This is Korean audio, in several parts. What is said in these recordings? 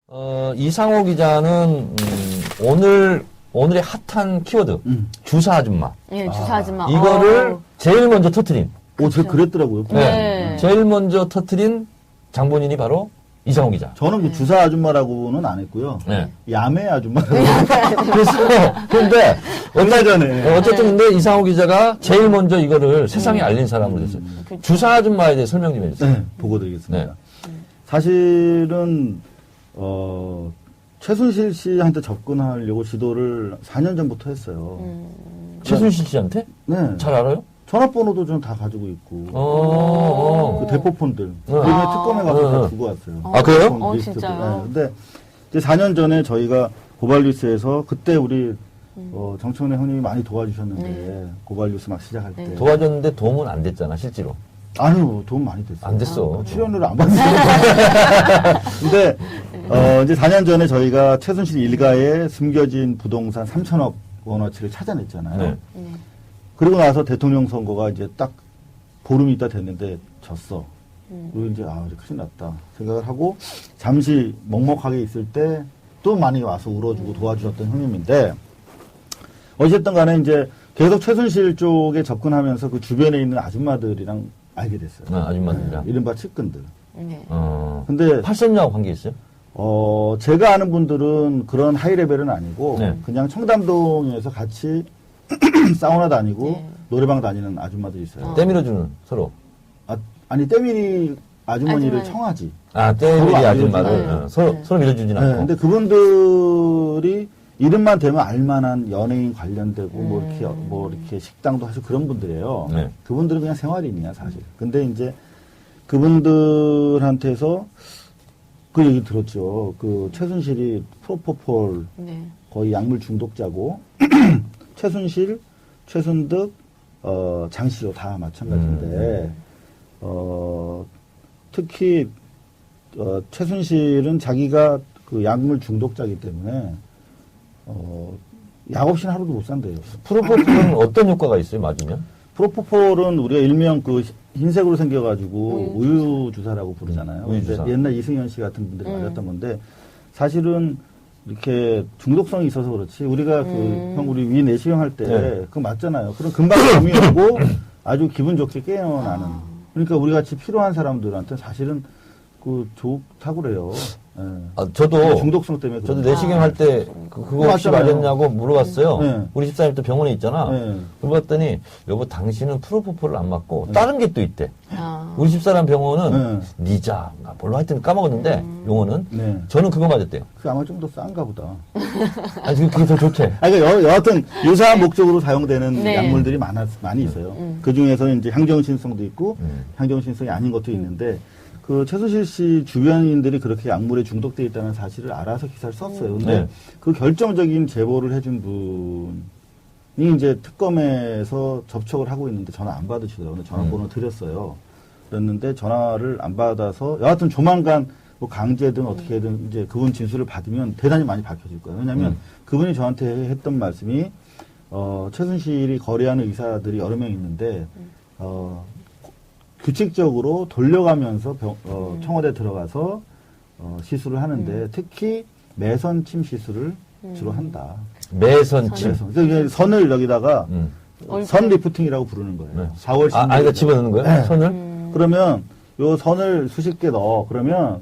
이상호 기자는 오늘의 핫한 키워드 주사 아줌마. 예, 주사 아줌마. 이거를 제일 먼저 터트린. 제가 그랬더라고요. 네. 제일 먼저 터트린 장본인이 바로 이상호 기자. 저는 그 주사 아줌마라고는 안 했고요. 네. 야매 아줌마라고. 그래서 근데 얼마 전에 어쨌든 근데 이상호 기자가 제일 먼저 이거를 세상에 알린 사람으로 됐어요. 주사 아줌마에 대해 설명 좀 해주세요. 네, 보고 드리겠습니다. 사실은 최순실 씨한테 접근하려고 지도를 4년 전부터 했어요. 최순실 씨한테? 네. 잘 알아요? 전화번호도 좀 다 가지고 있고. 그 대포폰들. 나중에 특검에 가서 다 두고 왔어요. 아, 그래요? 리스트들. 진짜요? 네. 근데 이제 4년 전에 저희가 고발뉴스에서 그때 우리 정청래 형님이 많이 도와주셨는데 고발뉴스 막 시작할 때. 도와줬는데 도움은 안 됐잖아, 실제로. 아니요, 도움 많이 됐어요. 안 됐어. 출연료를 안 받았어요. 근데, 이제 4년 전에 저희가 최순실 일가의 숨겨진 부동산 3천억 원어치를 찾아냈잖아요. 네. 그리고 나서 대통령 선거가 이제 딱 보름 있다 됐는데 졌어. 그리고 이제, 이제 큰일 났다 생각을 하고 잠시 먹먹하게 있을 때 또 많이 와서 울어주고 도와주셨던 형님인데, 어쨌든 간에 이제 계속 최순실 쪽에 접근하면서 그 주변에 있는 아줌마들이랑 알게 됐어요. 아줌마들이랑. 이른바 측근들. 네. 근데, 팔선녀하고 관계 있어요? 제가 아는 분들은 그런 하이 레벨은 아니고, 네. 그냥 청담동에서 같이 사우나 다니고, 네. 노래방 다니는 아줌마들이 있어요. 때밀어주는, 서로. 아니, 때밀이 아주머니를 아주머니. 청하지. 때밀이 서로 아줌마를. 밀어주는. 서로 밀어주진 네, 않고. 근데 그분들이 이름만 되면 알만한 연예인 관련되고, 뭐 이렇게 식당도 하시고 그런 분들이에요. 네. 그분들은 그냥 생활인이야, 사실. 근데 이제 그분들한테서 그 얘기 들었죠. 그 최순실이 프로포폴 네. 거의 약물 중독자고, 최순실, 최순득, 장시호 다 마찬가지인데, 특히, 최순실은 자기가 그 약물 중독자이기 때문에, 약 없이는 하루도 못 산대요. 프로포폴은 어떤 효과가 있어요, 맞으면? 프로포폴은 우리가 일명 그 흰색으로 생겨가지고 우유 주사라고 부르잖아요. 우유 주사. 근데 옛날 이승현 씨 같은 분들이 맞았던 건데, 사실은 이렇게 중독성이 있어서 그렇지, 우리가 형 우리 위 내시경 할 때 네. 그거 맞잖아요. 그럼 금방 잠이 오고 아주 기분 좋게 깨어나는. 그러니까 우리 같이 필요한 사람들한테 사실은 그 좋다고 그래요. 예. 저도 중독성 때문에 저도 그런 내시경 할 때 그거 혹시 맞잖아요. 맞았냐고 물어봤어요. 네. 우리 집사님 또 병원에 있잖아. 네. 물어봤더니 여보 당신은 프로포폴을 안 맞고 다른 게 또 있대. 아. 우리 집사람 병원은 니자 뭘로 하여튼 까먹었는데 용어는 네. 저는 그거 맞았대요. 그 아마 좀 더 싼가 보다. 아니 그게 더 좋대. 그러니까 여하튼 유사한 목적으로 사용되는 네. 약물들이 많이 있어요. 그 중에서는 이제 향정신성도 있고 향정신성이 아닌 것도 있는데, 그 최순실 씨 주변인들이 그렇게 약물에 중독돼 있다는 사실을 알아서 기사를 썼어요. 근데 네. 그 결정적인 제보를 해준 분이 이제 특검에서 접촉을 하고 있는데 전화 안 받으시더라고요. 근데 전화번호 드렸어요. 그랬는데 전화를 안 받아서 여하튼 조만간 뭐 강제든 어떻게든 이제 그분 진술을 받으면 대단히 많이 밝혀질 거예요. 왜냐하면 그분이 저한테 했던 말씀이 최순실이 거래하는 의사들이 여러 명 있는데 규칙적으로 돌려가면서 청와대 들어가서 시술을 하는데 특히 매선침 시술을 주로 한다. 매선침. 그래서 이게 선을 여기다가 선 리프팅이라고 부르는 거예요. 네. 4월 10일. 그러니까 집어넣는 거예요? 네. 손을? 그러면 요 선을 수십 개 넣어. 그러면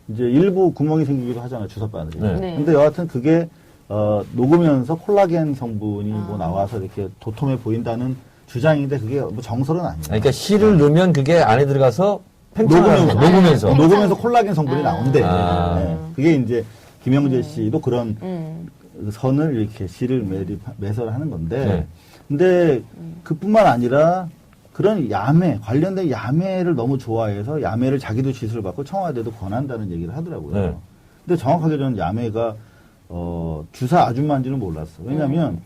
이제 일부 구멍이 생기기도 하잖아요. 주사바늘이. 네. 네. 근데 여하튼 그게 녹으면서 콜라겐 성분이 뭐 나와서 이렇게 도톰해 보인다는 주장인데 그게 뭐 정설은 아니에요. 그러니까 실을 넣으면 그게 안에 들어가서 녹으면서. 녹으면서 콜라겐 성분이 나온대. 아. 네. 그게 이제 김영재 씨도 그런 선을 이렇게 실을 매설을 하는 건데, 네. 근데 그뿐만 아니라 그런 관련된 야매를 너무 좋아해서 야매를 자기도 지수를 받고 청와대도 권한다는 얘기를 하더라고요. 네. 근데 정확하게 저는 야매가 주사 아줌마인지는 몰랐어. 왜냐하면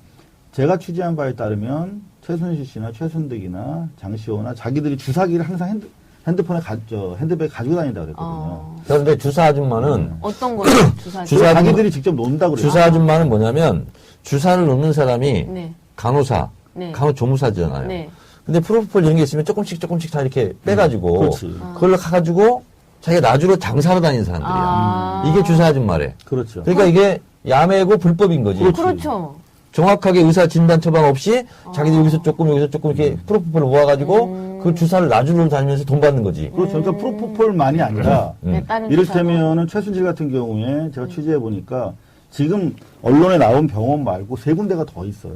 제가 취재한 바에 따르면 최순실 씨나 최순득이나 장시호나 자기들이 주사기를 항상 핸드백에 가지고 다닌다고 그랬거든요. 그런데 주사 아줌마는 어떤 거요? 자기들이 직접 논다고 그래요. 주사 아줌마는 뭐냐면 주사를 놓는 사람이 네. 간호사, 네. 간호조무사잖아요. 네. 근데 프로포폴 이런 게 있으면 조금씩 다 이렇게 빼가지고 그렇지. 그걸로 가가지고 자기가 나주로 장사로 다니는 사람들이야. 이게 주사 아줌마래. 그렇죠. 그러니까 이게 야매고 불법인 거지. 그렇죠. 정확하게 의사 진단 처방 없이 자기들 여기서 조금 이렇게 프로포폴을 모아가지고 그 주사를 나주로 다니면서 돈 받는 거지. 그렇죠. 그러니까 프로포폴만이 아니라 네, 다른 이를테면은 최순실 같은 경우에 제가 취재해 보니까 지금 언론에 나온 병원 말고 3군데가 더 있어요.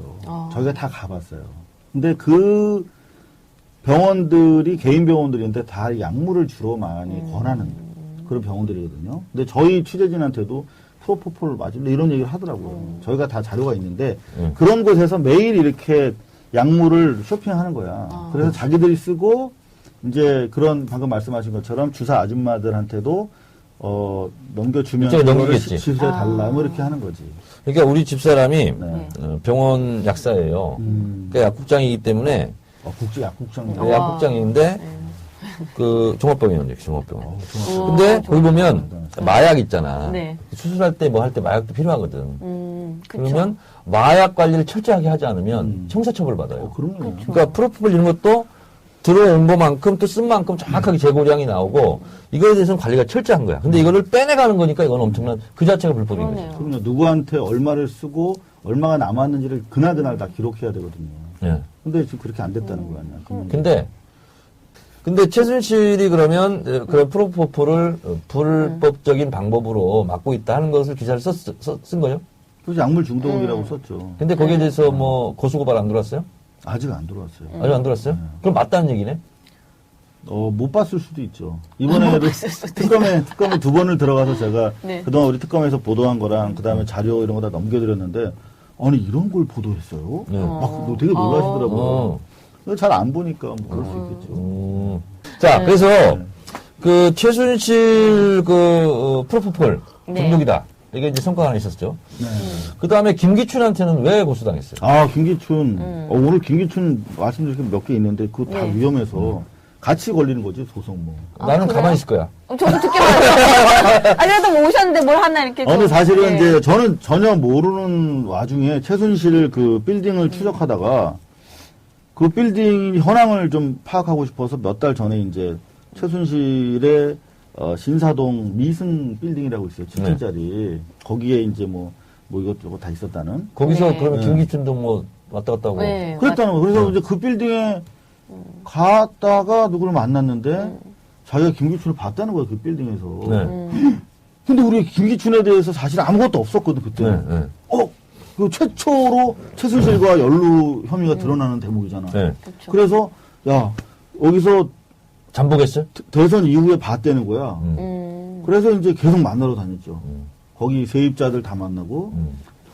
저희가 다 가봤어요. 근데 그 병원들이 개인 병원들인데 다 약물을 주로 많이 권하는 그런 병원들이거든요. 근데 저희 취재진한테도 프로포폴 맞을래 이런 얘기를 하더라고요. 저희가 다 자료가 있는데 그런 곳에서 매일 이렇게 약물을 쇼핑하는 거야. 그래서 자기들이 쓰고 이제 그런 방금 말씀하신 것처럼 주사 아줌마들한테도 넘겨주면 이쪽에 넘기겠지. 주사해 달라 뭐 이렇게 하는 거지. 그러니까 우리 집사람이 네. 병원 약사예요. 그러니까 약국장이기 때문에 약국장. 약국장인데 그 종합병원이죠, 종합병원. 근데 거기 종합병원. 보면 마약 있잖아. 네. 수술할 때 뭐 할 때 마약도 필요하거든. 그쵸. 그러면 마약 관리를 철저하게 하지 않으면 형사처벌 받아요. 그럼요. 그러니까 프로포폴 이런 것도 들어온 것만큼 또 쓴 만큼 정확하게 재고량이 나오고 이거에 대해서는 관리가 철저한 거야. 근데 이거를 빼내가는 거니까 이건 엄청난 그 자체가 불법인 거죠. 그러네요. 그럼요. 누구한테 얼마를 쓰고 얼마가 남았는지를 그날 다 기록해야 되거든요. 예. 근데 지금 그렇게 안 됐다는 거 아니야. 근데 최순실이 그러면 그런 프로포폴을 불법적인 방법으로 막고 있다 하는 것을 기사를 쓴 거예요? 그래서 약물 중독이라고 썼죠. 근데 거기에 대해서 뭐 고소고발 안 들어왔어요? 아직 안 들어왔어요. 아직 안 들어왔어요? 그럼 맞다는 얘기네? 못 봤을 수도 있죠. 이번에도 특검에 2번을 들어가서 제가 네. 그동안 우리 특검에서 보도한 거랑 그 다음에 자료 이런 거 다 넘겨드렸는데 아니 이런 걸 보도했어요? 네. 막 되게 놀라시더라고요. 잘 안 보니까 뭐 그럴 수 있겠죠. 자, 그래서 그 최순실 그 프로포폴 네. 중독이다. 이게 이제 성과가 하나 있었죠. 네. 그 다음에 김기춘한테는 왜 고소당했어요? 김기춘. 오늘 김기춘 말씀드릴 게 몇 개 있는데 그거 다 네. 위험해서 같이 걸리는 거지, 소송 뭐. 나는 그래요? 가만히 있을 거야. 저도 듣기만 해요. 아니, 그래도 뭐 오셨는데 뭘 하나 이렇게. 근데 사실은 네. 이제 저는 전혀 모르는 와중에 최순실 그 빌딩을 추적하다가 그 빌딩 현황을 좀 파악하고 싶어서 몇 달 전에 이제 최순실의 신사동 미승 빌딩이라고 있어요. 7층짜리. 거기에 이제 뭐 이것저것 다 있었다는. 거기서 네. 그러면 네. 김기춘도 뭐 왔다 갔다 하고. 네. 그랬다는 거. 그래서 이제 그 빌딩에 갔다가 누구를 만났는데 자기가 김기춘을 봤다는 거예요. 그 빌딩에서. 네. 근데 우리 김기춘에 대해서 사실 아무것도 없었거든, 그때. 네, 네. 그 최초로 최순실과 연루 혐의가 드러나는 대목이잖아. 네. 그쵸. 그래서, 야, 여기서 잠복했어요? 대선 이후에 봤다는 거야. 그래서 이제 계속 만나러 다녔죠. 거기 세입자들 다 만나고,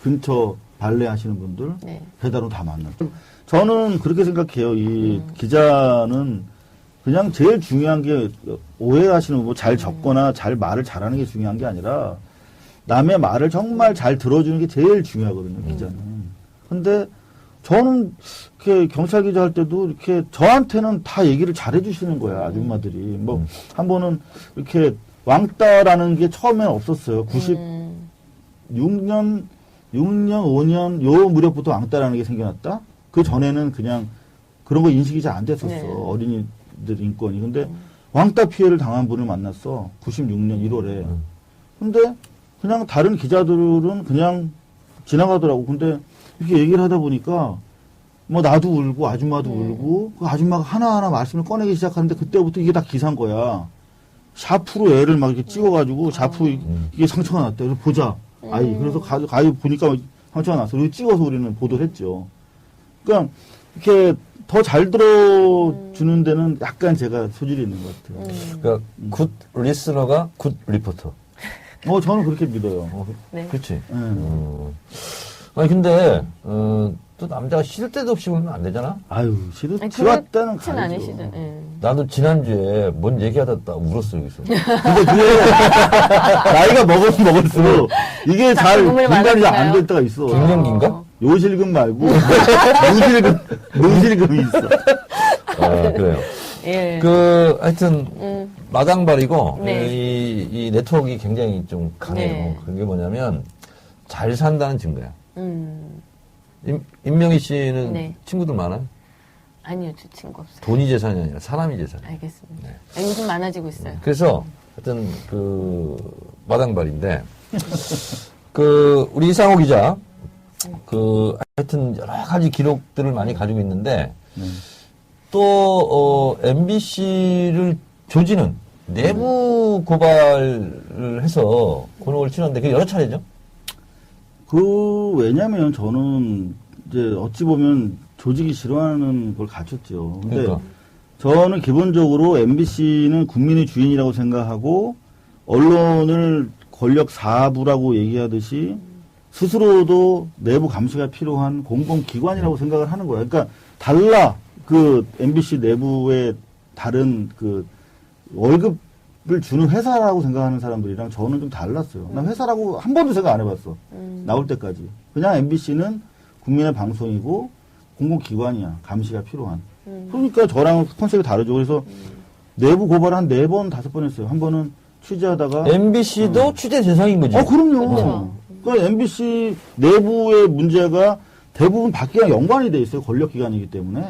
근처 발레 하시는 분들, 네. 배달원 다 만나고. 저는 그렇게 생각해요. 이 기자는 그냥 제일 중요한 게 오해하시는 거 잘 적거나 잘 말을 잘하는 게 중요한 게 아니라 남의 말을 정말 잘 들어주는 게 제일 중요하거든요, 기자는. 근데 저는 이렇게 경찰 기자 할 때도 이렇게 저한테는 다 얘기를 잘 해주시는 거야, 아줌마들이. 뭐, 한 번은 이렇게 왕따라는 게 처음엔 없었어요. 96년, 5년 요 무렵부터 왕따라는 게 생겨났다? 그 전에는 그냥 그런 거 인식이 잘 안 됐었어. 네. 어린이들 인권이. 근데 왕따 피해를 당한 분을 만났어. 96년 1월에. 근데 그냥 다른 기자들은 그냥 지나가더라고. 근데 이렇게 얘기를 하다 보니까 뭐 나도 울고 아줌마도 울고 그 아줌마가 하나하나 말씀을 꺼내기 시작하는데 그때부터 이게 다 기사인 거야. 샤프로 애를 막 이렇게 찍어가지고 샤프 이게 상처가 났대. 그래서 보자. 그래서 가위 보니까 상처가 났어. 그리고 찍어서 우리는 보도를 했죠. 그러니까 이렇게 더 잘 들어주는 데는 약간 제가 소질이 있는 것 같아요. 그러니까 굿 리스너가 굿 리포터. 저는 그렇게 믿어요. 네. 그렇지. 네. 아니 근데 또 남자가 싫을 때도 없이 그러면 안 되잖아. 아유, 아니, 싫었다는 그렇진 가야죠. 않으시죠. 예. 나도 지난주에 뭔 얘기하다 딱 울었어 여기서. 근데 그게 나이가 먹을수록 이게 잘 궁금을 분간이 잘 안 많으신가요? 될 때가 있어. 갱년기인가? 요실금 말고 노실금이 있어. 그래요. 예. 하여튼 마당발이고 네. 이 네트워크가 굉장히 좀 강해요. 네. 그게 뭐냐면 잘 산다는 증거야. 음. 임명희 씨는 네. 친구들 많아요? 아니요, 저 친구 없어요. 돈이 재산이 아니라 사람이 재산. 알겠습니다. 네. 요즘 많아지고 있어요. 그래서 하여튼 마당발인데 우리 이상호 기자 하여튼 여러 가지 기록들을 많이 가지고 있는데 또 MBC를 조지는 내부 고발을 해서 곤혹을 치렀는데 그게 여러 차례죠? 왜냐면 저는 이제 어찌 보면 조직이 싫어하는 걸 갖췄죠. 근데 그러니까. 저는 기본적으로 MBC는 국민의 주인이라고 생각하고 언론을 권력 사부라고 얘기하듯이 스스로도 내부 감시가 필요한 공공기관이라고 생각을 하는 거예요. 그러니까 달라. MBC 내부의 다른 월급을 주는 회사라고 생각하는 사람들이랑 저는 좀 달랐어요. 난 회사라고 한 번도 생각 안 해봤어. 나올 때까지. 그냥 MBC는 국민의 방송이고 공공기관이야. 감시가 필요한. 그러니까 저랑 컨셉이 다르죠. 그래서 내부 고발 한 4번, 5번 했어요. 한 번은 취재하다가. MBC도 취재 대상인 거지. 그럼요. 그렇죠. 그러니까 MBC 내부의 문제가 대부분 밖이랑 연관이 돼 있어요. 권력기관이기 때문에.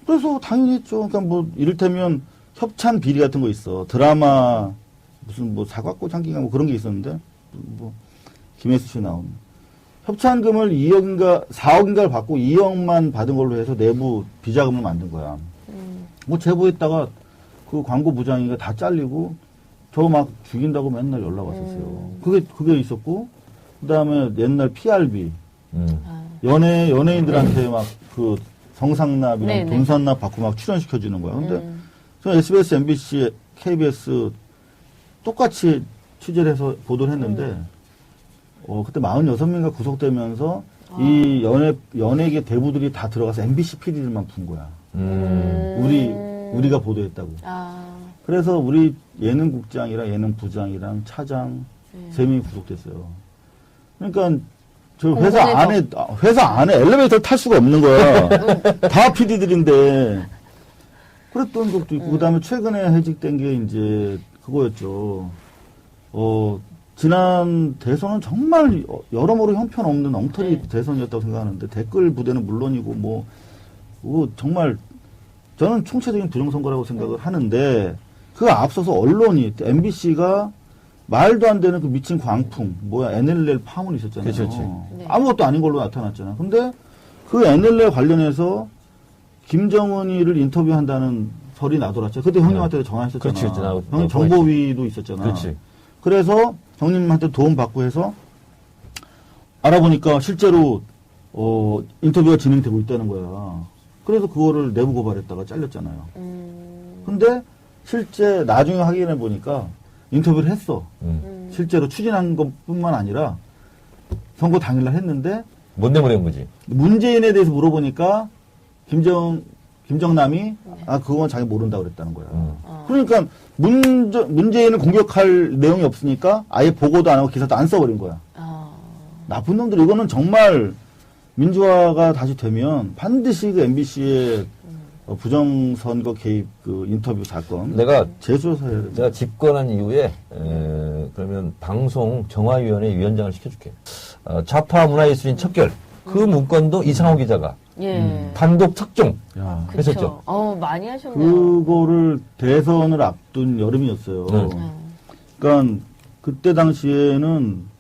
그래서 당연히 했죠. 그러니까 이를테면 협찬 비리 같은 거 있어. 드라마, 무슨 사과꽃 향기인가 그런 게 있었는데, 김혜수 씨 나오는. 협찬금을 2억인가, 4억인가를 받고 2억만 받은 걸로 해서 내부 비자금을 만든 거야. 제보했다가 그 광고 부장이가 다 잘리고, 저 막 죽인다고 맨날 연락 왔었어요. 그게 있었고, 그 다음에 옛날 PRB. 연예인들한테 막 성상납이랑 네네. 돈산납 받고 막 출연시켜주는 거야. 근데 저 SBS, MBC, KBS 똑같이 취재를 해서 보도를 했는데, 그때 46명가 구속되면서 이 연예계 대부들이 다 들어가서 MBC PD들만 푼 거야. 우리가 보도했다고. 그래서 우리 예능국장이랑 예능부장이랑 차장 3명이 구속됐어요. 그러니까 저 회사 안에 엘리베이터를 탈 수가 없는 거야. 다 PD들인데. 그랬던 적도 있고, 그 다음에 최근에 해직된 게 이제 그거였죠. 지난 대선은 정말 여러모로 형편없는 엉터리 대선이었다고 생각하는데, 댓글 부대는 물론이고, 정말, 저는 총체적인 부정선거라고 생각을 하는데, 그 앞서서 언론이, MBC가 말도 안 되는 그 미친 광풍, NLL 파문이 있었잖아요. 그렇지. 네. 아무것도 아닌 걸로 나타났잖아. 근데 그 NLL 관련해서 김정은이를 인터뷰한다는 설이 나돌았죠. 그때 형님한테 전화했었잖아. 그렇지. 형님 정보위도 있었잖아. 그렇지. 그래서 형님한테 도움 받고 해서 알아보니까 실제로 인터뷰가 진행되고 있다는 거야. 그래서 그거를 내부 고발했다가 잘렸잖아요. 근데 실제 나중에 확인해 보니까 인터뷰를 했어. 실제로 추진한 것뿐만 아니라 선거 당일날 했는데 뭔 때문에 한 거지? 문재인에 대해서 물어보니까 김정남이 그건 자기 모른다 그랬다는 거야. 그러니까 문재인을 공격할 내용이 없으니까 아예 보고도 안 하고 기사도 안 써버린 거야. 나쁜 놈들. 이거는 정말 민주화가 다시 되면 반드시 MBC의 부정선거 개입 인터뷰 사건. 내가 제소서 해야 돼. 내가 집권한 이후에 그러면 방송 정화위원회 위원장을 시켜줄게. 좌파 문화예술인 척결 그 문건도 이상호 기자가 단독 특종 야. 했었죠. 많이 하셨네요. 그거를 대선을 앞둔 여름이었어요. 그러니까 그때 당시에는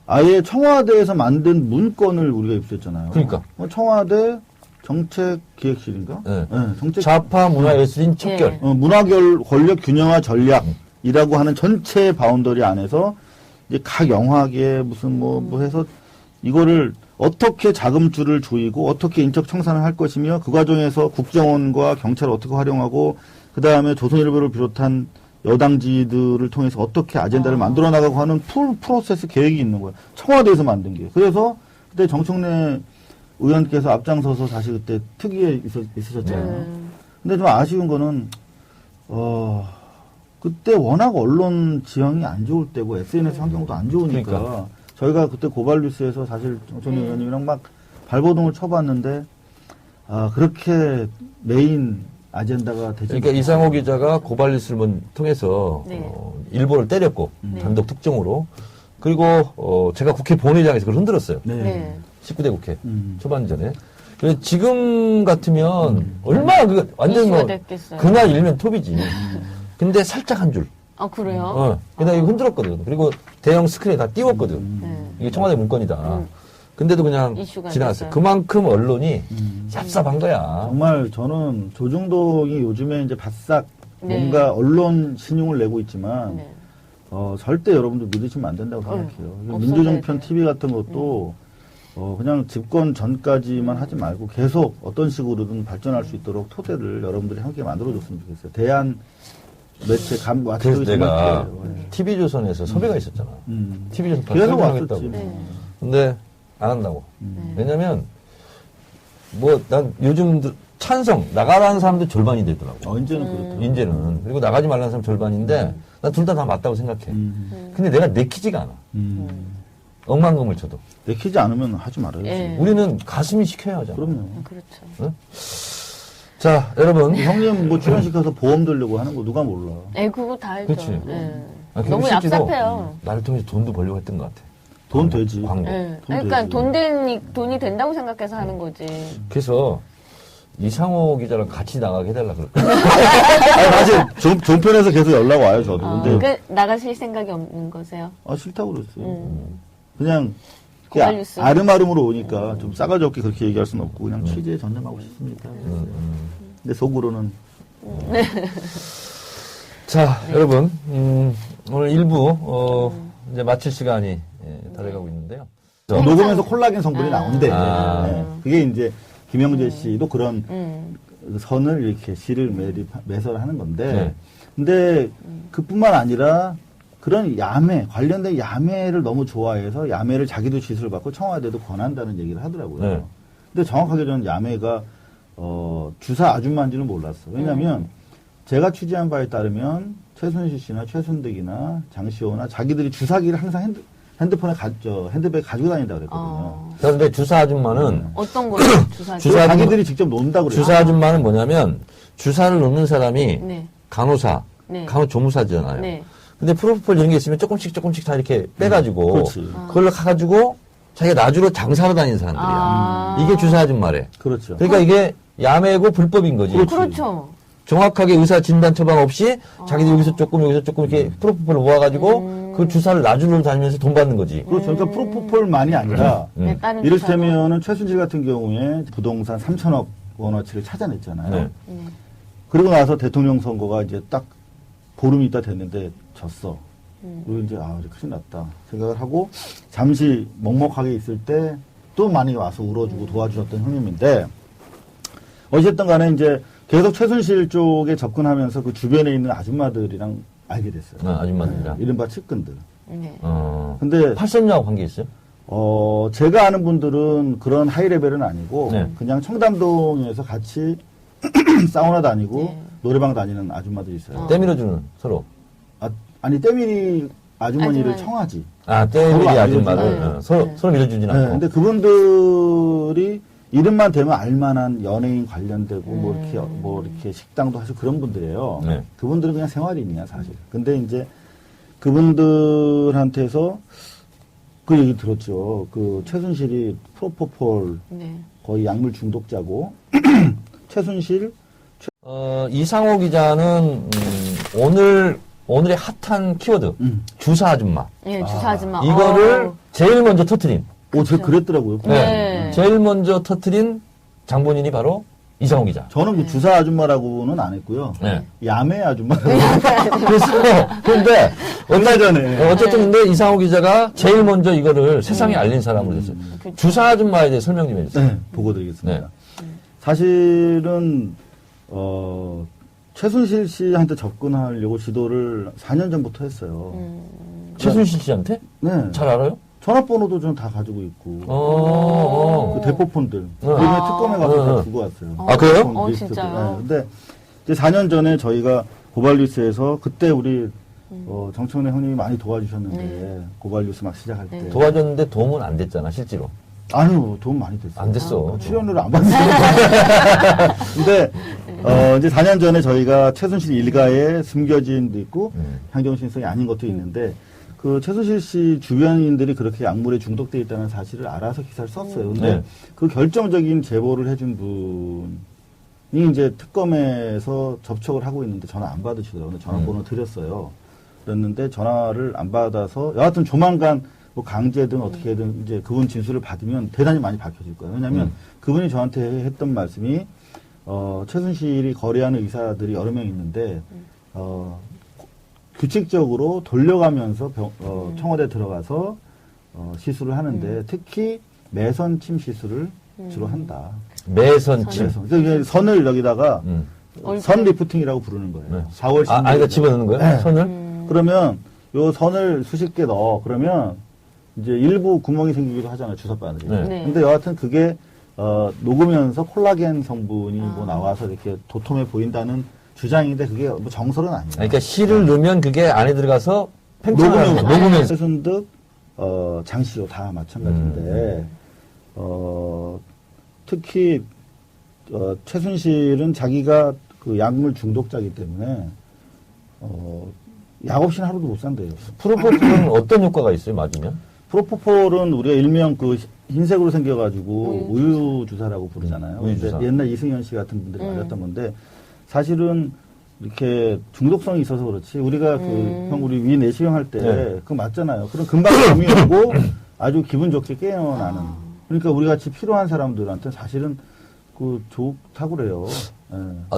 아예 청와대에서 만든 문건을 우리가 입수했잖아요. 그러니까. 청와대 정책기획실인가? 네. 정책. 좌파 문화예술인 척결. 문화결 권력 균형화 전략이라고 하는 전체 바운더리 안에서 이제 각 영화계 무슨 뭐 해서 이거를 어떻게 자금줄을 조이고 어떻게 인적 청산을 할 것이며 그 과정에서 국정원과 경찰을 어떻게 활용하고 그 다음에 조선일보를 비롯한 여당지들을 통해서 어떻게 아젠다를 만들어 나가고 하는 풀 프로세스 계획이 있는 거예요. 청와대에서 만든 게. 그래서 그때 정청래 의원께서 앞장서서 사실 그때 특위에 있으셨잖아요. 근데 좀 아쉬운 거는 그때 워낙 언론 지형이 안 좋을 때고 SNS 환경도 안 좋으니까 그러니까. 저희가 그때 고발뉴스에서 사실 정청래 의원님이랑 막 발버둥을 쳐봤는데 그렇게 메인 아젠다가 되지 그러니까 이상호 기자가 고발뉴스를 통해서 일본을 때렸고 단독 특종으로 그리고 제가 국회 본회의장에서 그걸 흔들었어요. 네. 19대 국회 초반전에. 그래서 지금 같으면 얼마나 완전 이슈가 됐겠어요. 그날 일면 톱이지. 근데 살짝 한 줄. 아, 그래요? 내가 이거 흔들었거든. 그리고 대형 스크린에 다 띄웠거든. 네. 이게 청와대 문건이다. 근데도 그냥 이슈가 지나갔어요. 됐어요. 그만큼 언론이 얍삽한 거야. 정말 저는 조중동이 요즘에 이제 바싹 네. 뭔가 언론 신용을 내고 있지만 네. 절대 여러분들 믿으시면 안 된다고 생각해요. 없어져야 민주정편 돼요. TV 같은 것도 그냥 집권 전까지만 하지 말고 계속 어떤 식으로든 발전할 수 있도록 토대를 여러분들이 함께 만들어줬으면 좋겠어요. 대한 매체 감 그래서 마치도 정말 내가 필요해요. 네. TV조선에서 섭외가 있었잖아. TV조선 계속 하겠다고. 왔었지. 네. 근데 안 한다고. 왜냐면 난 요즘 찬성 나가라는 사람도 절반이 되더라고. 이제는 그렇죠. 이제는 그리고 나가지 말라는 사람 절반인데 난 둘 다 맞다고 생각해. 근데 내가 내키지가 않아. 억만금을 쳐도. 내키지 않으면 하지 말아야지. 예. 우리는 가슴이 시켜야 하잖아. 그럼요. 그렇죠. 자, 여러분. 형님 뭐 출연시켜서 보험 들려고 하는 거 누가 몰라. 그거 다 알죠. 그치. 예. 그리고 너무 실제로 얍삽해요. 나를 통해서 돈도 벌려고 했던 것 같아. 돈 되지. 광고. 예. 돈 그러니까 되지. 돈이 된다고 생각해서 하는 거지. 그래서 이상호 기자랑 같이 나가게 해달라 그럴까? 아니, 사실 종편에서 계속 연락 와요, 저도. 근데 나가실 생각이 없는 거세요? 싫다고 그랬어요. 그냥 고발 뉴스. 아름아름으로 오니까 좀 싸가지 없게 그렇게 얘기할 수는 없고 그냥 취재에 전념하고 싶습니다. 근데 속으로는 자, 여러분, 오늘 1부, 이제 마칠 시간이 다 돼가고 있는데요. 녹으면서 콜라겐 성분이 나온대. 아. 네. 그게 이제 김영재 씨도 그런 선을 이렇게 시를 매설하는 건데. 네. 근데 그뿐만 아니라 그런 관련된 야매를 너무 좋아해서 야매를 자기도 지수를 받고 청와대도 권한다는 얘기를 하더라고요. 네. 근데 정확하게 저는 야매가, 주사 아줌마인지는 몰랐어. 왜냐면 제가 취재한 바에 따르면 최순실 씨나 최순득이나 장시호나 자기들이 주사기를 항상 핸드백에 가지고 다닌다고 그랬거든요. 그런데 주사 아줌마는 어떤 거요? 주사 자기들이 직접 논다고 그래요. 주사 아줌마는 뭐냐면 주사를 놓는 사람이 네. 간호사, 네. 간호조무사잖아요. 네. 근데 프로포폴 이런 게 있으면 조금씩 다 이렇게 빼가지고 그렇지. 그걸로 가가지고 자기가 놔주러 장사로 다니는 사람들이야. 이게 주사 아줌마래. 그렇죠. 그러니까 이게 야매고 불법인 거지. 그렇죠. 정확하게 의사 진단 처방 없이 자기들 여기서 조금 이렇게 프로포폴을 모아가지고 그 주사를 놔주러 다니면서 돈 받는 거지. 그렇죠. 그러니까 프로포폴만이 아니라 네, 다른 이를테면은 최순실 같은 경우에 부동산 3천억 원어치를 찾아냈잖아요. 네. 그리고 나서 대통령 선거가 이제 딱 보름 있다 됐는데 졌어. 그리고 이제 이제 큰일 났다 생각을 하고 잠시 먹먹하게 있을 때 또 많이 와서 울어주고 도와주셨던 형님인데 어쨌든 간에 이제 계속 최순실 쪽에 접근하면서 그 주변에 있는 아줌마들이랑 알게 됐어요. 아줌마들이랑. 이른바 측근들. 네. 근데 팔선녀하고 관계 있어요? 제가 아는 분들은 그런 하이 레벨은 아니고 네. 그냥 청담동에서 같이 사우나 다니고 네. 노래방 다니는 아줌마들이 있어요. 때밀어주는 서로. 아니 때밀이 아주머니를 아주머니. 청하지. 때밀이 서로 아줌마를 밀어주나요? 서로 밀어주진 네, 않고. 근데 그분들이 이름만 되면 알만한 연예인 관련되고 뭐 이렇게 식당도 하시고 그런 분들이에요. 네. 그분들은 그냥 생활인이야 사실. 근데 이제 그분들한테서 그 얘기 들었죠. 그 최순실이 프로포폴 네. 거의 약물 중독자고 최순실 이상호 기자는 오늘의 핫한 키워드 주사 아줌마 예, 주사 아줌마. 이거를 제일 먼저 터트린. 제가 그랬더라고요. 네. 제일 먼저 터트린 장본인이 바로 이상호 기자. 저는 그 주사 아줌마라고는 안 했고요. 네. 야매 아줌마라고. 그런데 얼마 전에 어쨌든 근데 이상호 기자가 제일 먼저 이거를 세상에 알린 사람으로 됐어요. 주사 아줌마에 대해 설명 좀 해주세요. 네, 보고 드리겠습니다. 사실은 최순실 씨한테 접근하려고 지도를 4년 전부터 했어요. 최순실 씨한테? 네. 잘 알아요? 전화번호도 좀 다 가지고 있고. 그 대포폰들. 그중에 특검에 가서 다 주고 왔어요. 그래요? 대포폰 리스트들. 진짜요? 네. 근데 이제 4년 전에 저희가 고발뉴스에서 그때 우리 정청래 형님이 많이 도와주셨는데 고발뉴스 막 시작할 때. 도와줬는데 도움은 안 됐잖아, 실제로. 아니요, 도움 많이 됐어요. 안 됐어. 출연료를 안 받는 근데 이제 4년 전에 저희가 최순실 일가에 숨겨진도 있고 향정신성이 아닌 것도 있는데 그 최순실 씨 주변인들이 그렇게 약물에 중독돼 있다는 사실을 알아서 기사를 썼어요. 근데 네. 그 결정적인 제보를 해준 분이 이제 특검에서 접촉을 하고 있는데 전화 안 받으시더라고요. 근데 전화번호 드렸어요. 그랬는데 전화를 안 받아서 여하튼 조만간 뭐 강제든 어떻게든 이제 그분 진술을 받으면 대단히 많이 밝혀질 거예요. 왜냐하면 그분이 저한테 했던 말씀이 최순실이 거래하는 의사들이 여러 명 있는데 규칙적으로 돌려가면서 청와대 들어가서 시술을 하는데 특히 매선침 시술을 주로 한다. 매선침. 그래서 이게 선을 여기다가 선 리프팅이라고 부르는 거예요. 네. 4월 16일. 그러니까 집어넣는 거예요? 네. 선을? 그러면 요 선을 수십 개 넣어. 그러면 이제 일부 구멍이 생기기도 하잖아요. 주사 바늘이. 네. 네. 근데 여하튼 그게 녹으면서 콜라겐 성분이 뭐 나와서 이렇게 도톰해 보인다는 주장인데 그게 뭐 정설은 아니에요. 그러니까 실을 넣으면 그게 안에 들어가서 팽창하면서 녹으면서. 최순득, 장시호 다 마찬가지인데 특히 최순실은 자기가 그 약물 중독자이기 때문에 약 없이는 하루도 못 산대요. 프로포폴은 어떤 효과가 있어요, 맞으면? 프로포폴은 우리가 일명 그 흰색으로 생겨가지고 우유 주사라고 부르잖아요. 우유 주사. 근데 옛날 이승현 씨 같은 분들이 맞았던 건데 사실은 이렇게 중독성이 있어서 그렇지 우리가 그 형 우리 위 내시경 할 때 네. 그거 맞잖아요. 그럼 금방 잠이 오고 아주 기분 좋게 깨어나는. 그러니까 우리 같이 필요한 사람들한테 사실은 그 좋다고 그래요. 예.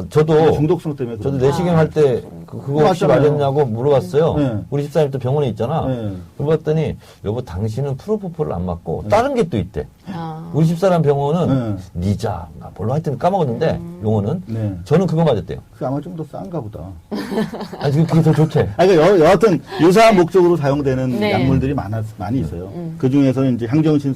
저도 중독성 때문에 저도 그런 내시경 할 때 그거 혹시 맞잖아요. 맞았냐고 물어봤어요. 네. 우리 집사님 또 병원에 있잖아. 네. 물어봤더니 여보 당신은 프로포폴을 안 맞고 다른 게 또 있대. 아. 우리 집사람 병원은 니자 뭘로 하여튼 까먹었는데 용어는 네. 저는 그거 맞았대요. 그 아마 좀 더 싼가 보다. 아니 그게 더 좋대. 그러니까 여하튼 유사한 목적으로 사용되는 네. 약물들이 많이 있어요. 그 중에서 이제 항정신성